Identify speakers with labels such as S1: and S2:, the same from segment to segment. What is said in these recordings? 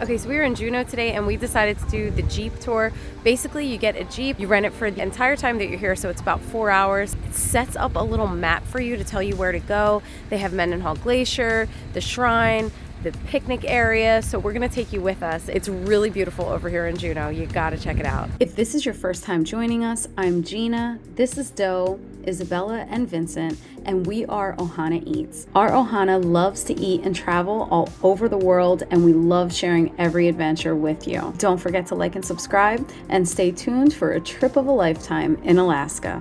S1: Okay, so we were in Juneau today and we decided to do the Jeep tour. Basically, you get a Jeep, you rent it for the entire time that you're here, so it's about 4 hours. It sets up a little map for you to tell you where to go. They have Mendenhall Glacier, the shrine, the picnic area, so we're gonna take you with us. It's really beautiful over here in Juneau. You gotta check it out.
S2: If this is your first time joining us, I'm Gina, this is Doe, Isabella, and Vincent, and we are Ohana Eats. Our Ohana loves to eat and travel all over the world, and we love sharing every adventure with you. Don't forget to like and subscribe, and stay tuned for a trip of a lifetime in Alaska.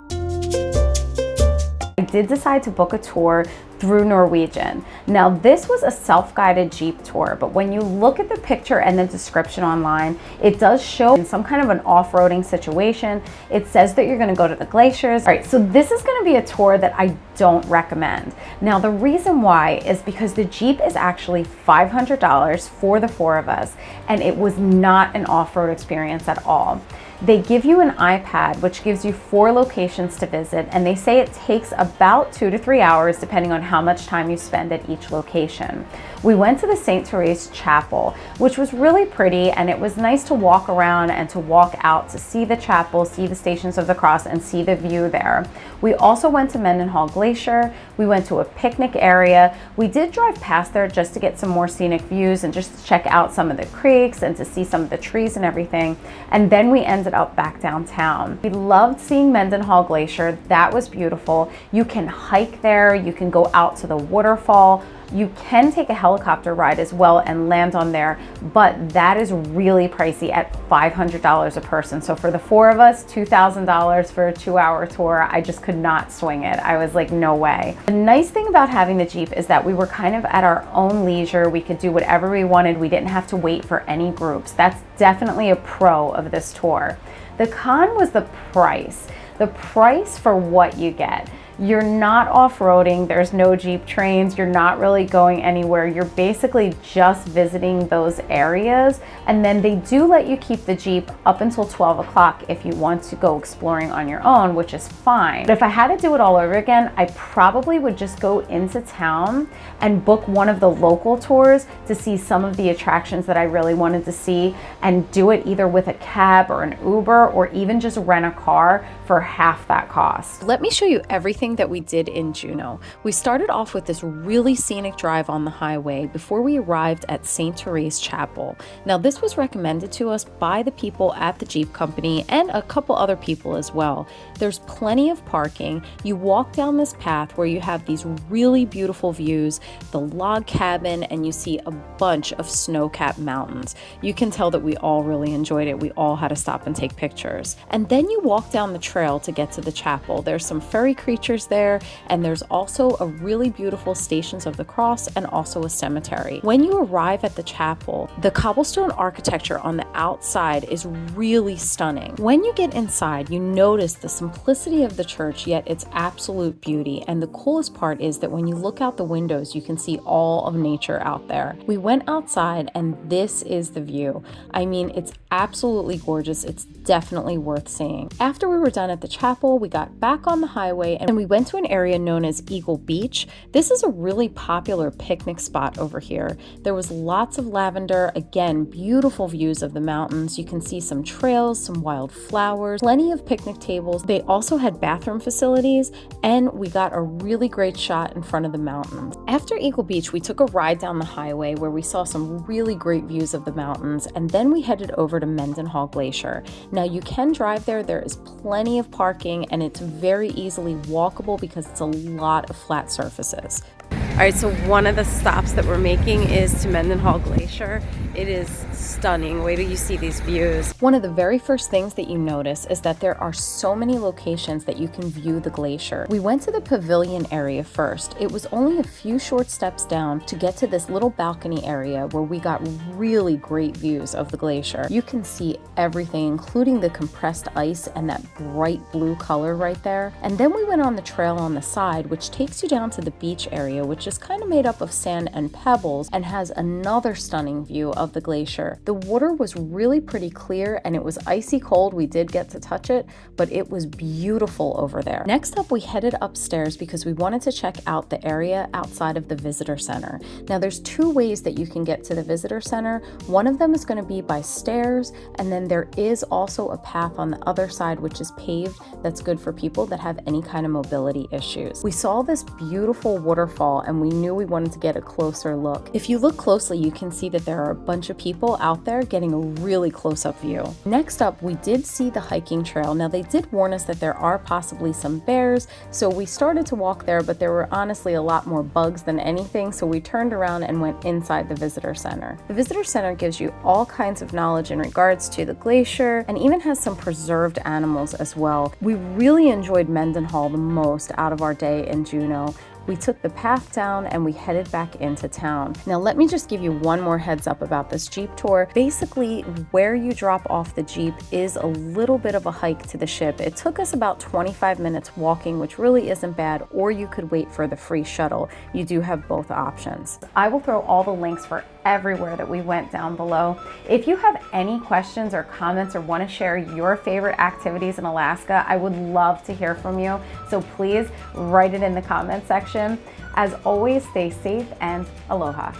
S2: I did decide to book a tour through Norwegian. Now, this was a self-guided Jeep tour, but when you look at the picture and the description online, it does show in some kind of an off-roading situation. It says that you're gonna go to the glaciers. All right, so this is gonna be a tour that I don't recommend. Now, the reason why is because the Jeep is actually $500 for the four of us, and it was not an off-road experience at all. They give you an iPad, which gives you 4 locations to visit, and they say it takes about 2 to 3 hours, depending on how much time you spend at each location. We went to the Therese Chapel, which was really pretty, and it was nice to walk around and to walk out to see the chapel, see the Stations of the Cross, and see the view there. We also went to Mendenhall Glacier. We went to a picnic area. We did drive past there just to get some more scenic views and just to check out some of the creeks and to see some of the trees and everything. And then we ended up back downtown. We loved seeing Mendenhall Glacier. That was beautiful. You can hike there. You can go out to the waterfall. You can take a helicopter ride as well and land on there, but that is really pricey at $500 a person. So for the four of us, $2,000 for a 2-hour tour, I just could not swing it. I was like, no way. The nice thing about having the Jeep is that we were kind of at our own leisure. We could do whatever we wanted. We didn't have to wait for any groups. That's definitely a pro of this tour. The con was the price. The price for what you get. You're not off-roading, there's no Jeep trains, you're not really going anywhere. You're basically just visiting those areas, and then they do let you keep the Jeep up until 12 o'clock if you want to go exploring on your own, which is fine. But if I had to do it all over again, I probably would just go into town and book one of the local tours to see some of the attractions that I really wanted to see, and do it either with a cab or an Uber, or even just rent a car for half that cost. Let me show you everything that we did in Juneau. We started off with this really scenic drive on the highway before we arrived at St. Therese Chapel. Now, this was recommended to us by the people at the Jeep company and a couple other people as well. There's plenty of parking. You walk down this path where you have these really beautiful views, the log cabin, and you see a bunch of snow-capped mountains. You can tell that we all really enjoyed it. We all had to stop and take pictures. And then you walk down the trail to get to the chapel. There's some fairy creatures there, and there's also a really beautiful Stations of the Cross and also a cemetery. When you arrive at the chapel, the cobblestone architecture on the outside is really stunning. When you get inside, you notice the simplicity of the church, yet its absolute beauty. And the coolest part is that when you look out the windows, you can see all of nature out there. We went outside, and this is the view. I mean, it's absolutely gorgeous. It's definitely worth seeing. After we were done at the chapel, we got back on the highway and we went to an area known as Eagle Beach. This is a really popular picnic spot over here. There was lots of lavender, again, beautiful views of the mountains. You can see some trails, some wild flowers, plenty of picnic tables. They also had bathroom facilities, and we got a really great shot in front of the mountains. After Eagle Beach, we took a ride down the highway where we saw some really great views of the mountains, and then we headed over to Mendenhall Glacier. Now, you can drive there. There is plenty of parking, and it's very easily walkable because it's a lot of flat surfaces.
S1: All right, so one of the stops that we're making is to Mendenhall Glacier. It is stunning. Wait till you see these views.
S2: One of the very first things that you notice is that there are so many locations that you can view the glacier. We went to the pavilion area first. It was only a few short steps down to get to this little balcony area where we got really great views of the glacier. You can see everything, including the compressed ice and that bright blue color right there. And then we went on the trail on the side, which takes you down to the beach area, which is kind of made up of sand and pebbles and has another stunning view of of the glacier. The water was really pretty clear and it was icy cold. We did get to touch it, but it was beautiful over there. Next up, we headed upstairs because we wanted to check out the area outside of the visitor center. Now there's two ways that you can get to the visitor center. One of them is going to be by stairs, and then there is also a path on the other side which is paved that's good for people that have any kind of mobility issues. We saw this beautiful waterfall and we knew we wanted to get a closer look. If you look closely, you can see that there are a bunch of people out there getting a really close-up view. Next up, we did see the hiking trail. Now they did warn us that there are possibly some bears, so we started to walk there, but there were honestly a lot more bugs than anything, so we turned around and went inside the visitor center. The visitor center gives you all kinds of knowledge in regards to the glacier and even has some preserved animals as well. We really enjoyed Mendenhall the most out of our day in Juneau. We took the path down and we headed back into town. Now let me just give you one more heads up about this Jeep tour. Basically, where you drop off the Jeep is a little bit of a hike to the ship. It took us about 25 minutes walking, which really isn't bad, or you could wait for the free shuttle. You do have both options. I will throw all the links for everywhere that we went down below. If you have any questions or comments or want to share your favorite activities in Alaska, I would love to hear from you. So please write it in the comment section. As always, stay safe and aloha.